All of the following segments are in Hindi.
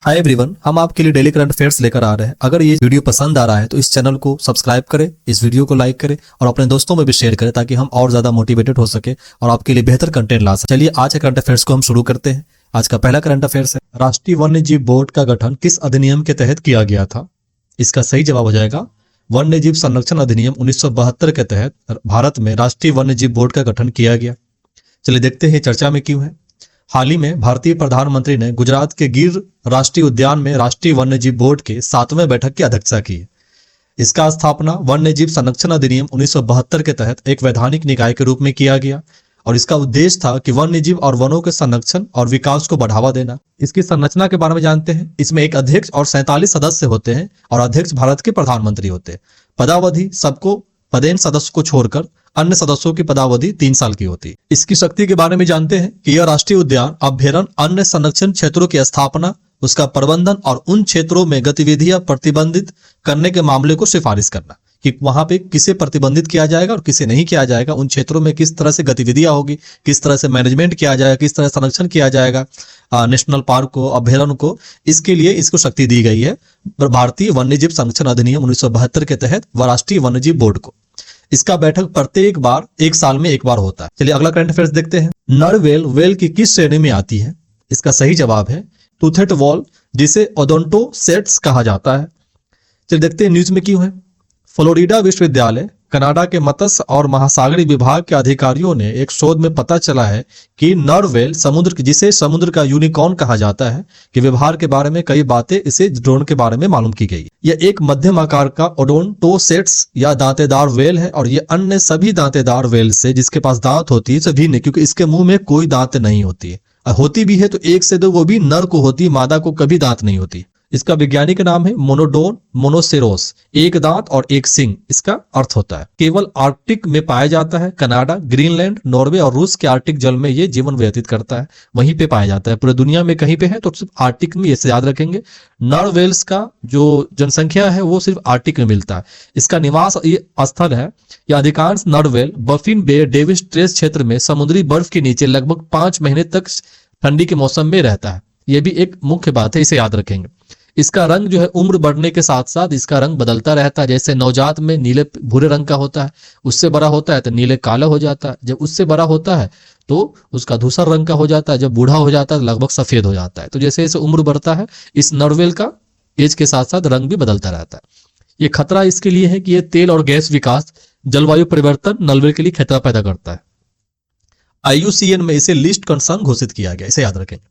हाय एवरीवन, हम आपके लिए डेली करंट अफेयर्स लेकर आ रहे हैं। अगर ये वीडियो पसंद आ रहा है तो इस चैनल को सब्सक्राइब करें, इस वीडियो को लाइक करें और अपने दोस्तों में भी शेयर करें ताकि हम और ज्यादा मोटिवेटेड हो सके और आपके लिए बेहतर कंटेंट ला सके। चलिए आज के करंट अफेयर्स को हम शुरू करते हैं। आज का पहला करंट अफेयर्स है, राष्ट्रीय वन्य जीव बोर्ड का गठन किस अधिनियम के तहत किया गया था? इसका सही जवाब हो जाएगा वन्य जीव संरक्षण अधिनियम 1972 के तहत भारत में राष्ट्रीय वन्य जीव बोर्ड का गठन किया गया। चलिए देखते हैं चर्चा में क्यों है। हाल ही में भारतीय प्रधानमंत्री ने गुजरात के गिर राष्ट्रीय उद्यान में राष्ट्रीय वन्यजीव बोर्ड के 7वें बैठक की अध्यक्षता की है। इसका स्थापना वन्यजीव संरक्षण अधिनियम 1972 के तहत एक वैधानिक निकाय के रूप में किया गया और इसका उद्देश्य था कि वन्यजीव और वनों के संरक्षण और विकास को बढ़ावा देना। इसकी संरचना के बारे में जानते हैं। इसमें एक अध्यक्ष और 47 सदस्य होते हैं और अध्यक्ष भारत के प्रधानमंत्री होते हैं। पदावधि सबको पदेन सदस्य को छोड़कर अन्य सदस्यों की पदावधि 3 साल की होती है। इसकी शक्ति के बारे में जानते हैं कि यह राष्ट्रीय उद्यान अभ्यारण्य अन्य संरक्षण क्षेत्रों की स्थापना, उसका प्रबंधन और उन क्षेत्रों में गतिविधियां प्रतिबंधित करने के मामले को सिफारिश करना कि वहां पे किसे प्रतिबंधित किया जाएगा और किसे नहीं किया जाएगा, उन क्षेत्रों में किस तरह से गतिविधियां होगी, किस तरह से मैनेजमेंट किया जाएगा, किस तरह संरक्षण किया जाएगा नेशनल पार्क को, अभ्यारण्य को। इसके लिए इसको शक्ति दी गई है भारतीय वन्यजीव संरक्षण अधिनियम 1972 के तहत राष्ट्रीय वन्यजीव बोर्ड को। इसका बैठक प्रत्येक बार 1 साल में एक बार होता है। चलिए अगला करंट अफेयर्स देखते हैं। नर वेल वेल की किस श्रेणी में आती है? इसका सही जवाब है टूथेड वॉल, जिसे ओडोंटोसेट्स कहा जाता है। चलिए देखते हैं न्यूज में क्यों है। फ्लोरिडा विश्वविद्यालय कनाडा के मत्स्य और महासागरीय विभाग के अधिकारियों ने एक शोध में पता चला है कि नर वेल समुद्र, जिसे समुद्र का यूनिकॉर्न कहा जाता है, कि व्यवहार के बारे में कई बातें इसे ड्रोन के बारे में मालूम की गई। यह एक मध्यम आकार का ओडोंटोसेट्स या दांतेदार वेल है और ये अन्य सभी दांतेदार वेल से जिसके पास दांत होती है से भिन्न है, क्योंकि इसके मुंह में कोई दांत नहीं होती है। होती भी है तो 1 से 2, वो भी नर को होती है, मादा को कभी दांत नहीं होती। इसका वैज्ञानिक नाम है मोनोडोन मोनोसेरोस, एक दांत और एक सिंग इसका अर्थ होता है। केवल आर्कटिक में पाया जाता है। कनाडा, ग्रीनलैंड, नॉर्वे और रूस के आर्कटिक जल में ये जीवन व्यतीत करता है, वहीं पे पाया जाता है। पूरे दुनिया में कहीं पे है तो सिर्फ आर्कटिक में, इसे याद रखेंगे। नर वेल्स का जो जनसंख्या है वो सिर्फ आर्कटिक में मिलता है। इसका निवास ये स्थल है। यह अधिकांश नर वेल बफिन बे डेविस स्ट्रेस क्षेत्र में समुद्री बर्फ के नीचे लगभग 5 महीने तक ठंडी के मौसम में रहता है। यह भी एक मुख्य बात है, इसे याद रखेंगे। इसका रंग जो है उम्र बढ़ने के साथ साथ इसका रंग बदलता रहता है। जैसे नवजात में नीले भूरे रंग का होता है, उससे बड़ा होता है तो नीले काला हो जाता है, जब उससे बड़ा होता है तो उसका धूसर रंग का हो जाता है, जब बूढ़ा हो जाता है तो लगभग सफेद हो जाता है। तो जैसे जैसे उम्र बढ़ता है इस नरवेल का एज के साथ साथ रंग भी बदलता रहता है। ये खतरा इसके लिए है कि ये तेल और गैस विकास, जलवायु परिवर्तन नरवेल के लिए खतरा पैदा करता है। IUCN में इसे लिस्ट कंसर्न घोषित किया गया, इसे याद रखेंगे।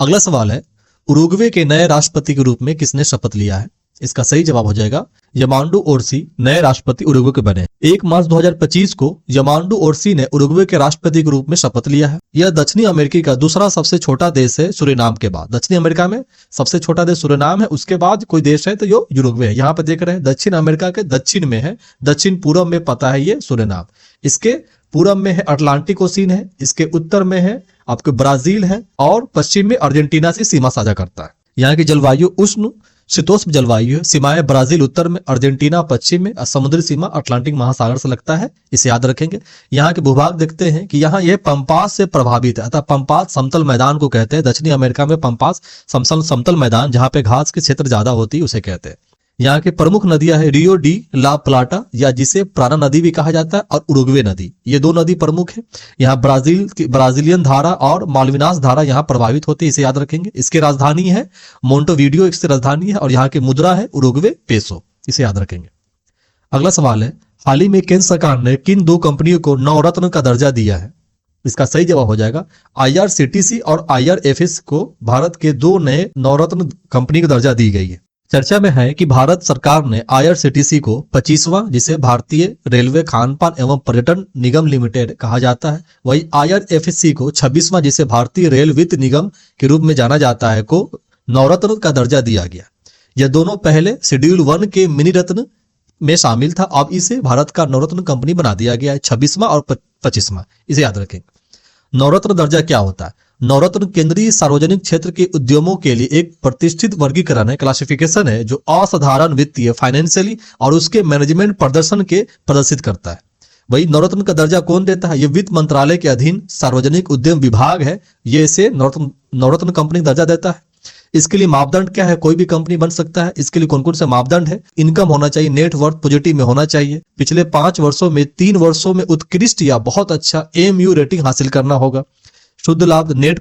अगला सवाल है, उरुग्वे के नए राष्ट्रपति के रूप में किसने शपथ लिया है? इसका सही जवाब हो जाएगा यमांडू ओरसी नए राष्ट्रपति उरुग्वे के बने। 1 मार्च 2025 को यमांडू ओरसी ने उरुग्वे के राष्ट्रपति के रूप में शपथ लिया है। यह दक्षिणी अमेरिका का दूसरा सबसे छोटा देश है सूरीनाम के बाद। दक्षिणी अमेरिका में सबसे छोटा देश सूरीनाम है, उसके बाद कोई देश है तो ये उरुग्वे है। यहाँ पे देख रहे हैं दक्षिण अमेरिका के दक्षिण में है, दक्षिण पूर्व में पता है ये सूरीनाम। इसके पूर्व में है अटलांटिक ओशियन है, इसके उत्तर में है आपके ब्राजील है और पश्चिम में अर्जेंटीना से सीमा साझा करता है। यहाँ की जलवायु उष्ण शीतोष्ण जलवायु है। सीमाएं ब्राजील उत्तर में, अर्जेंटीना पश्चिम में, समुद्री सीमा अटलांटिक महासागर से लगता है, इसे याद रखेंगे। यहाँ के भूभाग देखते हैं कि यहाँ यह पंपास से प्रभावित है, अतः पंपास समतल मैदान को कहते हैं। दक्षिणी अमेरिका में पंपास समतल मैदान जहाँ पे घास के क्षेत्र ज्यादा होती है उसे कहते हैं। यहाँ की प्रमुख नदियां है रियो डी ला प्लाटा, या जिसे प्राणा नदी भी कहा जाता है, और उरुग्वे नदी। ये 2 नदी प्रमुख है। यहाँ ब्राजीलियन धारा और मालविनास धारा यहाँ प्रभावित होती है, इसे याद रखेंगे। इसकी राजधानी है मोंटेवीडियो, इसकी राजधानी है, और यहाँ की मुद्रा है उरुग्वे पेसो, इसे याद रखेंगे। अगला सवाल है, हाल ही में केंद्र सरकार ने किन 2 कंपनियों को नवरत्न का दर्जा दिया है? इसका सही जवाब हो जाएगा IRCTC और IRFS को भारत के 2 नए नवरत्न कंपनी का दर्जा दी गई है। चर्चा में है कि भारत सरकार ने IRCTC को 25वां, जिसे भारतीय रेलवे खानपान एवं पर्यटन निगम लिमिटेड कहा जाता है, वही IRFC को 26वां, जिसे भारतीय रेल वित्त निगम के रूप में जाना जाता है, को नवरत्न का दर्जा दिया गया। यह दोनों पहले शेड्यूल 1 के मिनी रत्न में शामिल था, अब इसे भारत का नवरत्न कंपनी बना दिया गया है, 26वां और 25वां, इसे याद रखेंगे। नवरत्न दर्जा क्या होता है? नवरत्न केंद्रीय सार्वजनिक क्षेत्र के उद्यमों के लिए एक प्रतिष्ठित वर्गीकरण है, क्लासिफिकेशन है, जो असाधारण वित्तीय, फाइनेंशियली और उसके मैनेजमेंट प्रदर्शन के प्रदर्शित करता है। वही नवरत्न का दर्जा कौन देता है? ये वित्त मंत्रालय के अधीन सार्वजनिक उद्यम विभाग है, ये इसे नवरत्न कंपनी का दर्जा देता है। इसके लिए मापदंड क्या है, कोई भी कंपनी बन सकता है। इसके लिए कौन कौन से मापदंड है, इनकम होना चाहिए, नेटवर्थ पॉजिटिव में होना चाहिए, पिछले 5 वर्षों में 3 वर्षों में उत्कृष्ट या बहुत अच्छा एमयू रेटिंग हासिल करना होगा, शुद्ध लाभ, नेट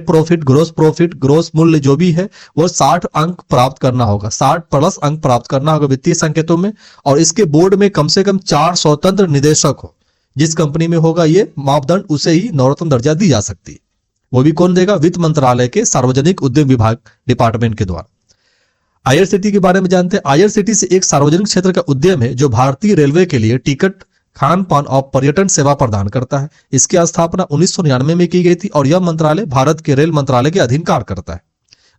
प्रॉफिट, ग्रोस मूल्य जो भी है वो 60 अंक प्राप्त करना होगा, 60 प्लस अंक प्राप्त करना होगा वित्तीय संकेतों में। और इसके बोर्ड में कम से कम 4 स्वतंत्र निदेशक हो। जिस कंपनी में होगा ये मापदंड, उसे ही नवरत्न दर्जा दी जा सकती है। वो भी कौन देगा, वित्त मंत्रालय के सार्वजनिक उद्यम विभाग डिपार्टमेंट के द्वारा। आईआरसीटी के बारे में जानते हैं। आईआरसीटीसी एक सार्वजनिक क्षेत्र का उद्यम है जो भारतीय रेलवे के लिए टिकट, खान पान और पर्यटन सेवा प्रदान करता है। इसकी स्थापना 1999 में की गई थी और यह मंत्रालय भारत के रेल मंत्रालय के अधीन कार्य करता है।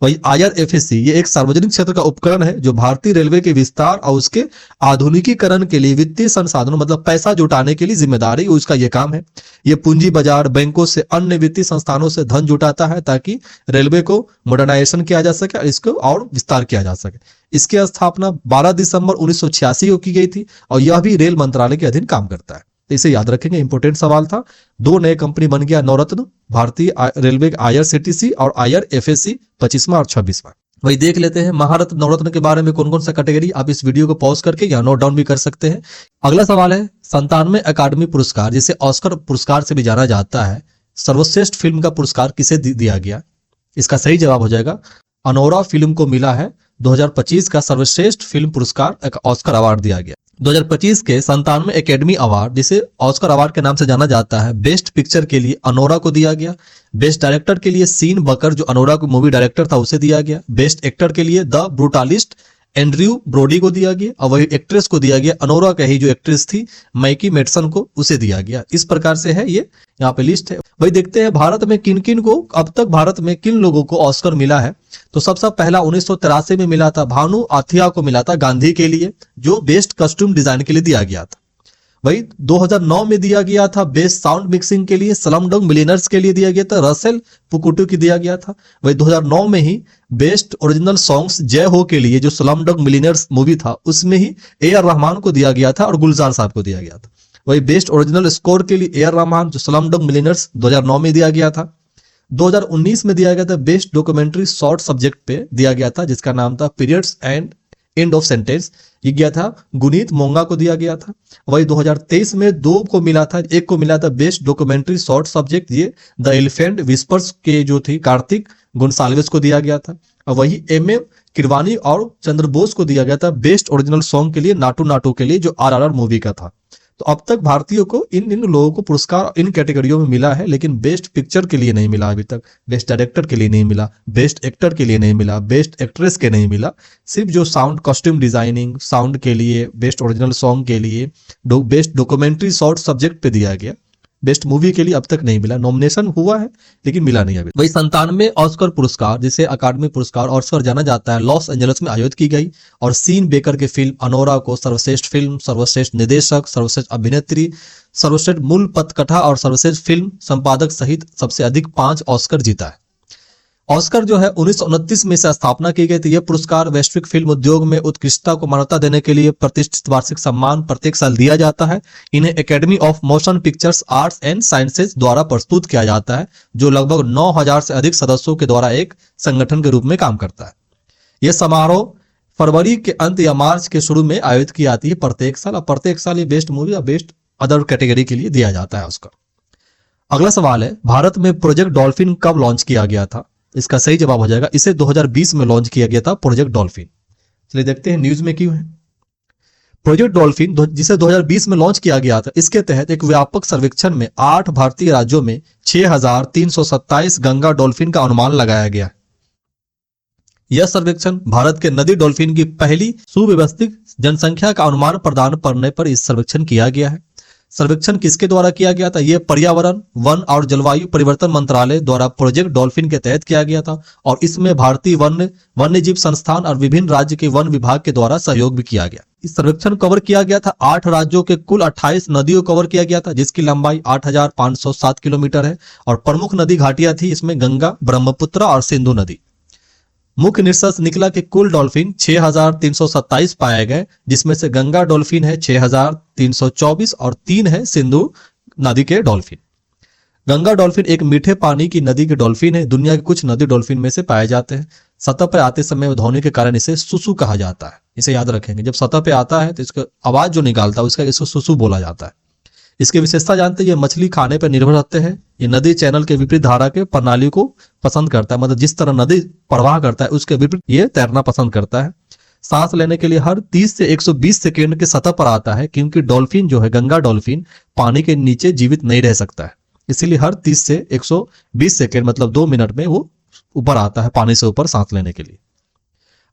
वही आईआरएफएसी ये एक सार्वजनिक क्षेत्र का उपकरण है जो भारतीय रेलवे के विस्तार और उसके आधुनिकीकरण के लिए वित्तीय संसाधनों मतलब पैसा जुटाने के लिए जिम्मेदारी उसका ये काम है। ये पूंजी बाजार, बैंकों से, अन्य वित्तीय संस्थानों से धन जुटाता है ताकि रेलवे को मॉडर्नाइजेशन किया जा सके और इसको और विस्तार किया जा सके। इसकी स्थापना 12 दिसंबर 1986 को की गई थी और यह भी रेल मंत्रालय के अधीन काम करता है। तो इसे याद रखेंगे, इंपोर्टेंट सवाल था। 2 नए कंपनी बन गया नवरत्न, भारतीय रेलवे आईआरसीटीसी और आईआरएफएसी 25वां और 26वां। वही देख लेते हैं महारत्न नवरत्न के बारे में कौन कौन सा कैटेगरी। आप इस वीडियो को पॉज करके या नोट डाउन भी कर सकते हैं। अगला सवाल है 97वें अकादमी पुरस्कार जिसे ऑस्कर पुरस्कार से भी जाना जाता है, सर्वश्रेष्ठ फिल्म का पुरस्कार किसे दिया गया। इसका सही जवाब हो जाएगा अनोरा फिल्म को मिला है 2025 का सर्वश्रेष्ठ फिल्म पुरस्कार ऑस्कर अवार्ड दिया गया। 2025 के 97वें एकेडमी अवार्ड जिसे ऑस्कर अवार्ड के नाम से जाना जाता है, बेस्ट पिक्चर के लिए अनोरा को दिया गया। बेस्ट डायरेक्टर के लिए सीन बकर जो अनोरा को मूवी डायरेक्टर था उसे दिया गया। बेस्ट एक्टर के लिए द ब्रूटालिस्ट एंड्रयू ब्रोडी को दिया गया और वही एक्ट्रेस को दिया गया अनोरा का ही जो एक्ट्रेस थी मैकी मेडसन को, उसे दिया गया। इस प्रकार से है ये यहाँ पे लिस्ट है। वही देखते हैं भारत में किन किन को अब तक भारत में किन लोगों को ऑस्कर मिला है। तो सबसे पहला 1983 में मिला था, भानु आथिया को मिला था गांधी के लिए जो बेस्ट कस्ट्यूम डिजाइन के लिए दिया गया था। वही 2009 में दिया गया था बेस्ट साउंड मिक्सिंग के लिए स्लमडॉग मिलियनेयर्स के लिए दिया गया था, रसेल पुकुटू की दिया गया था। वही 2009 में ही बेस्ट ओरिजिनल सॉन्ग्स जय हो के लिए जो स्लमडॉग मिलियनेयर्स मूवी था उसमें ही AR रहमान को दिया गया था और गुलजार साहब को दिया गया था। वही बेस्ट ओरिजिनल स्कोर के लिए AR रहमान जो स्लमडॉग मिलियनेयर्स 2009 में दिया गया था। 2019 में दिया गया था बेस्ट डॉक्यूमेंट्री शॉर्ट सब्जेक्ट पे दिया गया था जिसका नाम था periods and end of sentence, ये गया था गुनीत मोंगा को दिया गया था। वही 2023 में 2 को मिला था, एक को मिला था बेस्ट डॉक्यूमेंट्री शॉर्ट सब्जेक्ट ये द एलिफेंट विस्पर्स के जो थी कार्तिक गोंसाल्विस को दिया गया था। और वही MM किरवानी और चंद्र बोस को दिया गया था बेस्ट ओरिजिनल सॉन्ग के लिए नाटू नाटू के लिए जो RRR मूवी का था। तो अब तक भारतीयों को इन लोगों को पुरस्कार इन कैटेगरियों में मिला है, लेकिन बेस्ट पिक्चर के लिए नहीं मिला अभी तक, बेस्ट डायरेक्टर के लिए नहीं मिला, बेस्ट एक्टर के लिए नहीं मिला, बेस्ट एक्ट्रेस के नहीं मिला। सिर्फ जो साउंड कॉस्ट्यूम डिजाइनिंग साउंड के लिए, बेस्ट ओरिजिनल सॉन्ग के लिए, बेस्ट डॉक्यूमेंट्री शॉर्ट सब्जेक्ट पे दिया गया। बेस्ट मूवी के लिए अब तक नहीं मिला, नॉमिनेशन हुआ है लेकिन मिला नहीं अभी। वही 97वें ऑस्कर पुरस्कार जिसे अकादमी पुरस्कार ऑस्कर जाना जाता है लॉस एंजल्स में आयोजित की गई और सीन बेकर के फिल्म अनोरा को सर्वश्रेष्ठ फिल्म, सर्वश्रेष्ठ निर्देशक, सर्वश्रेष्ठ अभिनेत्री, सर्वश्रेष्ठ मूल पटकथा और सर्वश्रेष्ठ फिल्म संपादक सहित सबसे अधिक 5 ऑस्कर जीता है। ऑस्कर जो है 1929 में से स्थापना की गई थी। यह पुरस्कार वैश्विक फिल्म उद्योग में उत्कृष्टता को मान्यता देने के लिए प्रतिष्ठित वार्षिक सम्मान प्रत्येक साल दिया जाता है। इन्हें academy of motion pictures arts and sciences द्वारा प्रस्तुत किया जाता है जो लगभग 9000 से अधिक सदस्यों के द्वारा एक संगठन के रूप में काम करता है। यह समारोह फरवरी के अंत या मार्च के शुरू में आयोजित की जाती है प्रत्येक साल, और प्रत्येक साल ये बेस्ट मूवी या बेस्ट अदर कैटेगरी के लिए दिया जाता है ऑस्कर। अगला सवाल है भारत में प्रोजेक्ट डॉल्फिन कब लॉन्च किया गया था। इसका सही जवाब हो जाएगा इसे 2020 में लॉन्च किया गया था प्रोजेक्ट डॉल्फिन। चलिए देखते हैं न्यूज में क्यों है। प्रोजेक्ट डॉल्फिन जिसे 2020 में लॉन्च किया गया था, इसके तहत एक व्यापक सर्वेक्षण में 8 भारतीय राज्यों में 6327 गंगा डॉल्फिन का अनुमान लगाया गया। यह सर्वेक्षण भारत के नदी डॉल्फिन की पहली सुव्यवस्थित जनसंख्या का अनुमान प्रदान करने पर इस सर्वेक्षण किया गया है। सर्वेक्षण किसके द्वारा किया गया था। यह पर्यावरण, वन और जलवायु परिवर्तन मंत्रालय द्वारा प्रोजेक्ट डॉल्फिन के तहत किया गया था और इसमें भारतीय वन्यजीव संस्थान और विभिन्न राज्य के वन विभाग के द्वारा सहयोग भी किया गया। इस सर्वेक्षण कवर किया गया था 8 राज्यों के कुल 28 नदियों कवर किया गया था जिसकी लंबाई 8507 किलोमीटर है और प्रमुख नदी घाटियां थी इसमें गंगा, ब्रह्मपुत्र और सिंधु नदी। मुख्य निष्कर्ष निकला कि कुल डॉल्फिन 6327 पाए गए जिसमें से गंगा डॉल्फिन है 6324 और 3 है सिंधु नदी के डॉल्फिन। गंगा डॉल्फिन एक मीठे पानी की नदी के डॉल्फिन है। दुनिया के कुछ नदी डॉल्फिन में से पाए जाते हैं। सतह पर आते समय ध्वनि के कारण इसे सुसु कहा जाता है। इसे याद रखेंगे, जब सतह पे आता है तो इसका आवाज जो निकालता है उसका इसको सुसु बोला जाता है। इसकी विशेषता जानते हैं, ये मछली खाने पर निर्भर रहते हैं। ये नदी चैनल के विपरीत धारा के प्रणाली को पसंद करता है, मतलब जिस तरह नदी प्रवाह करता है उसके विपरीत ये तैरना पसंद करता है। सांस लेने के लिए हर 30 से 120 सेकेंड के सतह पर आता है, क्योंकि डॉल्फिन जो है गंगा डॉल्फिन पानी के नीचे जीवित नहीं रह सकता है, इसीलिए हर 30 से 120 सेकेंड मतलब 2 मिनट में वो ऊपर आता है पानी से ऊपर सांस लेने के लिए।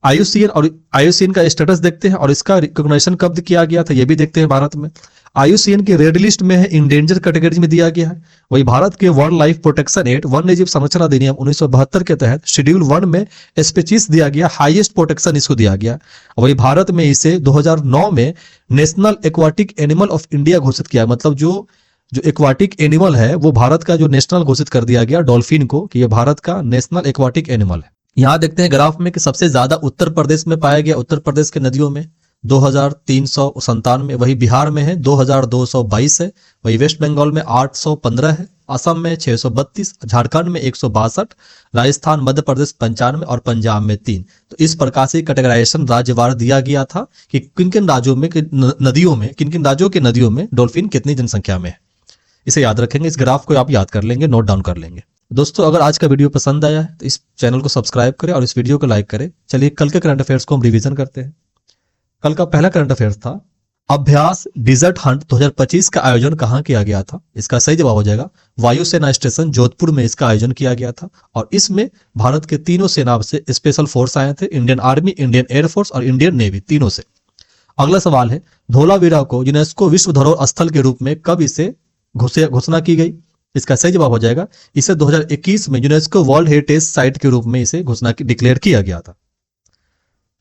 आईयूसीएन का स्टेटस देखते हैं और इसका रिकॉग्निशन कब किया गया था ये भी देखते हैं। भारत में आईयूसीएन की रेड लिस्ट में है, इंडेंजर कैटेगरी में दिया गया है। वही भारत के वाइल्ड लाइफ प्रोटेक्शन एक्ट वन्य जीव संरक्षण अधिनियम 1972 के तहत शेड्यूल 1 में स्पीशीज दिया गया, हाईएस्ट प्रोटेक्शन इसको दिया गया। वही भारत में इसे 2009 में national aquatic animal of India घोषित किया, मतलब जो एक्वाटिक एनिमल है वो भारत का जो नेशनल घोषित कर दिया गया डॉल्फिन को कि ये भारत का नेशनल एक्वाटिक एनिमल है। यहाँ देखते हैं ग्राफ में कि सबसे ज्यादा उत्तर प्रदेश में पाया गया, उत्तर प्रदेश के नदियों में 2397, वही बिहार में है 2222 है, वही वेस्ट बंगाल में 815 है, असम में 632, झारखंड में 162, राजस्थान मध्य प्रदेश 95 और पंजाब में 3। तो इस प्रकार से कैटेगराइजेशन राज्यवार दिया गया था कि किन किन राज्यों में नदियों में किन किन राज्यों के नदियों में डॉल्फिन कितनी जनसंख्या में है। इसे याद रखेंगे, इस ग्राफ को आप याद कर लेंगे, नोट डाउन कर लेंगे। दोस्तों अगर आज का वीडियो पसंद आया है तो इस चैनल को सब्सक्राइब करें और इस वीडियो को लाइक करें। चलिए कल के करंट अफेयर्स को हम रिवीजन करते हैं। कल का पहला करंट अफेयर्स था, अभ्यास डिजर्ट हंट 2025 का आयोजन कहां किया गया था? इसका सही जवाब हो जाएगा वायुसेना स्टेशन जोधपुर में इसका आयोजन किया गया था। और इसमें भारत के तीनों सेना से स्पेशल फोर्स आए थे, इंडियन आर्मी, इंडियन एयरफोर्स और इंडियन नेवी, तीनों से। अगला सवाल है, धोलावीरा को यूनेस्को विश्व धरोहर स्थल के रूप में कब इसे घोषणा की गई? इसका सही जवाब हो जाएगा इसे 2021 में यूनेस्को वर्ल्ड हेरिटेज साइट के रूप में इसे घोषणा डिक्लेयर किया गया था।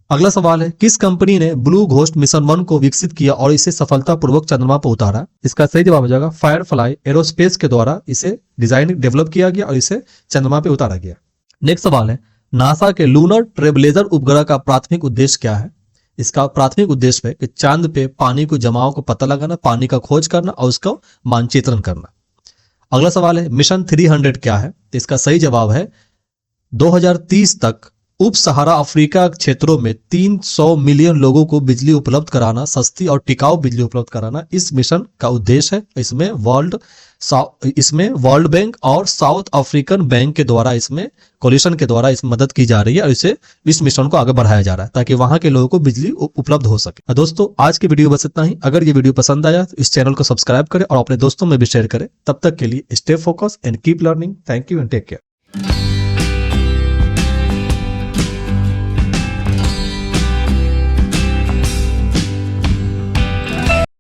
अगला सवाल है, किस कंपनी ने ब्लू घोस्ट मिशन 1 को विकसित किया और इसे सफलतापूर्वक चंद्रमा पर उतारा? इसका सही जवाब हो जाएगा फायरफ्लाई एरोस्पेस के द्वारा इसे डिजाइन डेवलप किया गया और इसे चंद्रमा पे उतारा गया। नेक्स्ट सवाल है, नासा के लूनर ट्रेलब्लेजर उपग्रह का प्राथमिक उद्देश्य क्या है? इसका प्राथमिक उद्देश्य है कि चांद पे पानी को जमाव को पता लगाना, पानी का खोज करना और उसका मानचित्रण करना। अगला सवाल है, मिशन 300 क्या है? तो इसका सही जवाब है 2030 तक उप सहारा अफ्रीका क्षेत्रों में 300 मिलियन लोगों को बिजली उपलब्ध कराना, सस्ती और टिकाऊ बिजली उपलब्ध कराना इस मिशन का उद्देश्य है। इसमें वर्ल्ड बैंक और साउथ अफ्रीकन बैंक के द्वारा इसमें कोलिशन के द्वारा इस मदद की जा रही है और इस मिशन को आगे बढ़ाया जा रहा है ताकि वहां के लोगों को बिजली उपलब्ध हो सके। दोस्तों आज की वीडियो बस इतना ही। अगर ये वीडियो पसंद आया तो इस चैनल को सब्सक्राइब करें और अपने दोस्तों में भी शेयर करें। तब तक के लिए stay focus and keep learning. Thank you and take care.